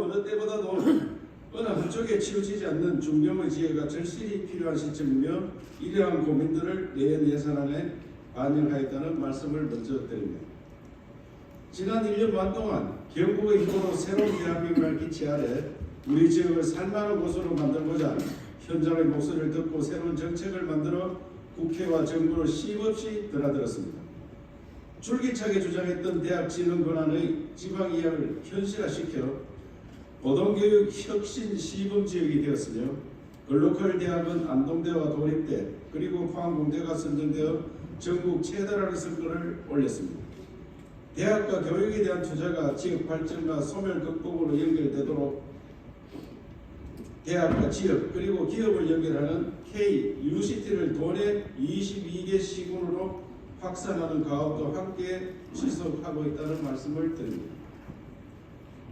어느 때보다도 어느 한쪽에 치우치지 않는 중경의 지혜가 절실히 필요한 시점이며 이러한 고민들을 내년 예산안에 반영하였다는 말씀을 먼저 드립니다. 지난 1년 반 동안 경북의 힘으로 새로운 대한민국을 기치 아래 우리 지역을 살만한 곳으로 만들고자 현장의 목소리를 듣고 새로운 정책을 만들어 국회와 정부를 쉼없이 드나들었습니다. 줄기차게 주장했던 대학 진흥 권한의 지방 이양을 현실화시켜 고등교육 혁신 시범 지역이 되었으며 글로컬 대학은 안동대와 도립대 그리고 포항공대가 선정되어 전국 최다라는 성과를 올렸습니다. 대학과 교육에 대한 투자가 지역 발전과 소멸 극복으로 연결되도록 대학과 지역 그리고 기업을 연결하는 K-UCT를 도내 22개 시군으로 확산하는 가업도 함께 지속하고 있다는 말씀을 드립니다.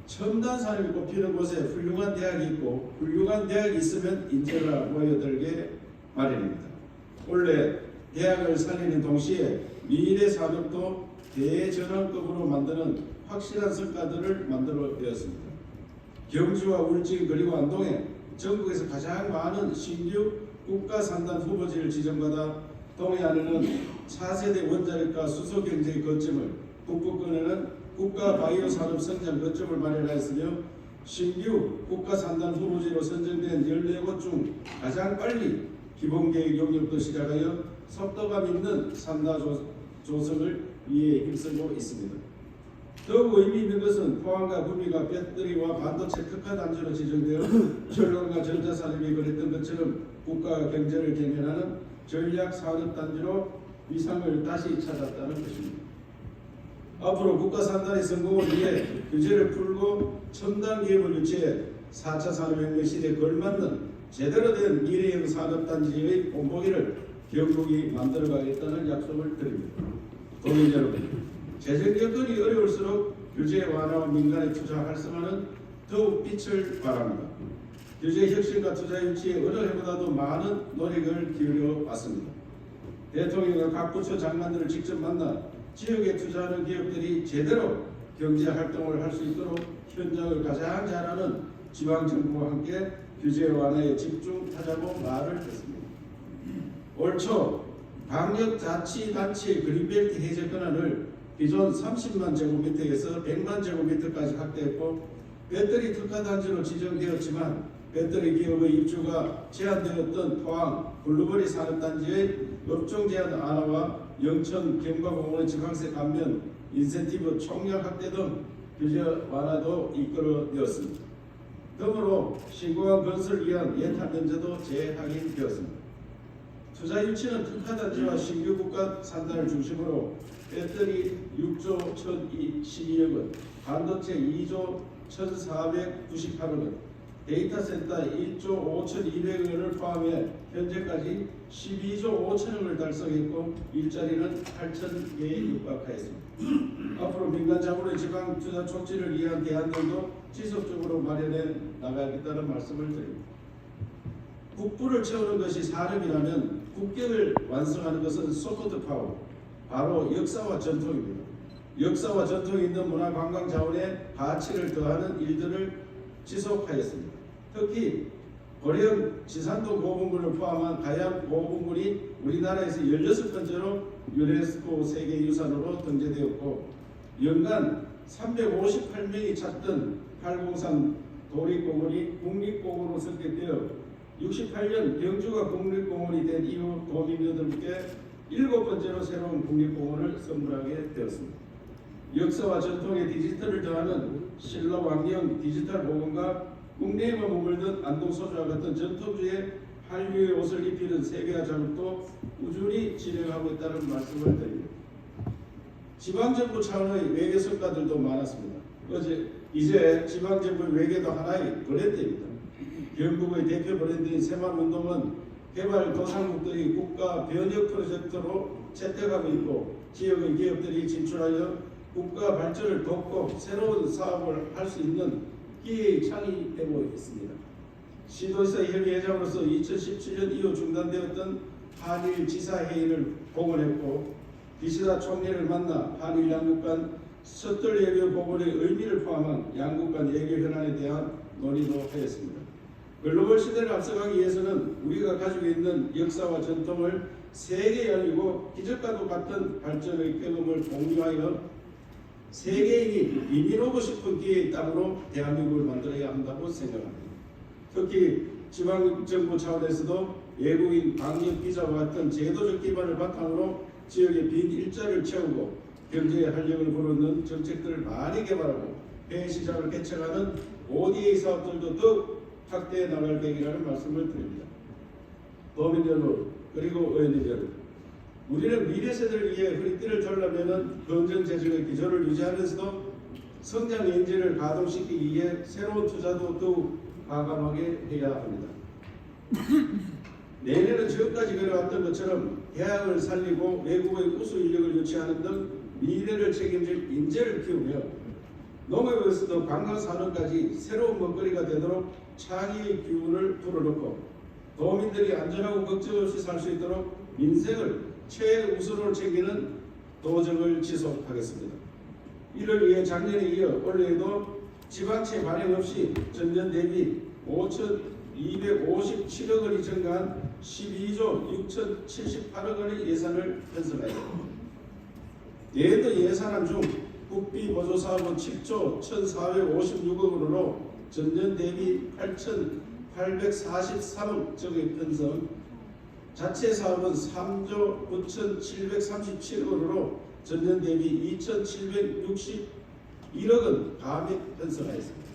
첨단 산업이 꼽히는 곳에 훌륭한 대학이 있고 훌륭한 대학이 있으면 인재가 모여들게 마련입니다. 원래 대학을 살리는 동시에 미래 산업도 대전환급으로 만드는 확실한 성과들을 만들어내었습니다. 경주와 울진 그리고 안동에 전국에서 가장 많은 신규 국가산단 후보지를 지정받아 동해안에는 4세대 원자력과 수소경제의 거점을 북부권에는 국가바이오 산업 성장 거점을 마련하였으며 신규 국가산단 후보지로 선정된 14곳 중 가장 빨리 기본계획 용역도 시작하여 속도감 있는 산나 조성을 위해 힘쓰고 있습니다. 더욱 의미 있는 것은 포항과 구미가 배터리와 반도체 특화 단지로 지정되어 철강과 전자산업이 그랬던 것처럼 국가 경제를 견인하는 전략 산업 단지로 위상을 다시 찾았다는 것입니다. 앞으로 국가 산단의 성공을 위해 규제를 풀고 첨단 기업을 유치해 4차 산업혁명 시대에 걸맞는 제대로 된 미래형 산업단지의 본보기를 경북이 만들어가겠다는 약속을 드립니다. 도민 여러분, 재정 여건이 어려울수록 규제 완화와 민간의 투자 활성화는 더욱 빛을 발합니다. 규제 혁신과 투자 유치에 어느 해보다도 많은 노력을 기울여 왔습니다. 대통령과 각 부처 장관들을 직접 만나 지역에 투자하는 기업들이 제대로 경제 활동을 할 수 있도록 현장을 가장 잘 아는 지방정부와 함께 규제 완화에 집중하자고 말을 했습니다. 올 초 광역자치단체의 그린벨트 해제 권한을 기존 30만 제곱미터에서 100만 제곱미터까지 확대했고 배터리 특화단지로 지정되었지만 배터리 기업의 입주가 제한되었던 포항 블루버리 산업단지의 업종 제한 완화와 영천 경과공원의 지방세 감면 인센티브 총량 확대 등 규제 완화도 이끌어내었습니다. 더불어 신공항 건설을 위한 예타 면제도 재확인되었습니다. 투자 유치는 특화단지와 신규 국가 산단을 중심으로 배터리 6조 1,012억 원, 반도체 2조 1,498억 원, 데이터 센터 1조 5,200억 원을 포함해 현재까지 12조 5천억 원을 달성했고 일자리는 8,000개에 육박하였습니다. 앞으로 민간 자본의 지방 투자 촉진을 위한 대안들도 지속적으로 마련해 나가겠다는 말씀을 드립니다. 국부를 채우는 것이 산업이라면 국격을 완성하는 것은 소프트 파워, 바로 역사와 전통입니다. 역사와 전통이 있는 문화관광 자원에 가치를 더하는 일들을 지속하였습니다. 특히 고령 지산도 고분군을 포함한 가양 고분군이 우리나라에서 16번째로 유네스코 세계유산으로 등재되었고 연간 358명이 찾던 803 도립공원이 국립공원으로 선택되어 68년 경주가 국립공원이 된 이후 도민들께 7번째로 새로운 국립공원을 선물하게 되었습니다. 역사와 전통의 디지털을 더하는 신라 왕령 디지털 복원과 국내에만 머물던 안동소주와 같은 전통주의 한류의 옷을 입히는 세계화 작업도 꾸준히 진행하고 있다는 말씀을 드립니다. 지방정부 차원의 외교 성과들도 많았습니다. 이제 지방정부의 외교도 하나의 브랜드입니다. 경북의 대표 브랜드인 새만운동은 개발도상국들이 국가 변혁 프로젝트로 채택하고 있고 지역의 기업들이 진출하여 국가 발전을 돕고 새로운 사업을 할 수 있는 기회의 창이 되고 있습니다. 시도지사 협의회장으로서 2017년 이후 중단되었던 한일 지사회의를 복원했고 기시다 총리를 만나 한일 양국 간 셔틀 외교 복원의 의미를 포함한 양국 간 외교 현안에 대한 논의도 하였습니다. 글로벌 시대를 앞서가기 위해서는 우리가 가지고 있는 역사와 전통을 세계에 알리고 기적과도 같은 발전의 경험을 공유하여 세계인이 이민 오고 싶은 기회의 땅으로 대한민국을 만들어야 한다고 생각합니다. 특히 지방정부 차원에서도 외국인 방역 비자와 같은 제도적 기반을 바탕으로 지역의 빈 일자리를 채우고 경제의 활력을 불어넣는 정책들을 많이 개발하고 해외 시장을 개척하는 ODA 사업들도 더욱 확대해 나갈 계획이라는 말씀을 드립니다. 도민 여러분 그리고 의원님 여러분, 우리는 미래 세대를 위해 허리띠를 졸라매는 건전 재정의 기조를 유지하면서도 성장 엔진을 가동시키기 위해 새로운 투자도 더욱 과감하게 해야 합니다. 내년은 지금까지 그래왔던 것처럼 대학을 살리고 외국의 우수 인력을 유치하는 등 미래를 책임질 인재를 키우며 농업에서도 관광산업까지 새로운 먹거리가 되도록 창의의 기운을 불어넣고 도민들이 안전하고 걱정 없이 살 수 있도록 민생을 최우선으로 챙기는 도정을 지속하겠습니다. 이를 위해 작년에 이어 올해에도 지방채 발행 없이 전년 대비 5,257억 원이 증가한 12조 6,078억 원의 예산을 편성하였습니다. 내년도 예산안 중 국비 보조 사업은 7조 1,456억 원으로 전년 대비 8,843억 적의 편성, 자체 사업은 3조 9,737억 원으로 전년 대비 2,761억 원 감액 편성하였습니다.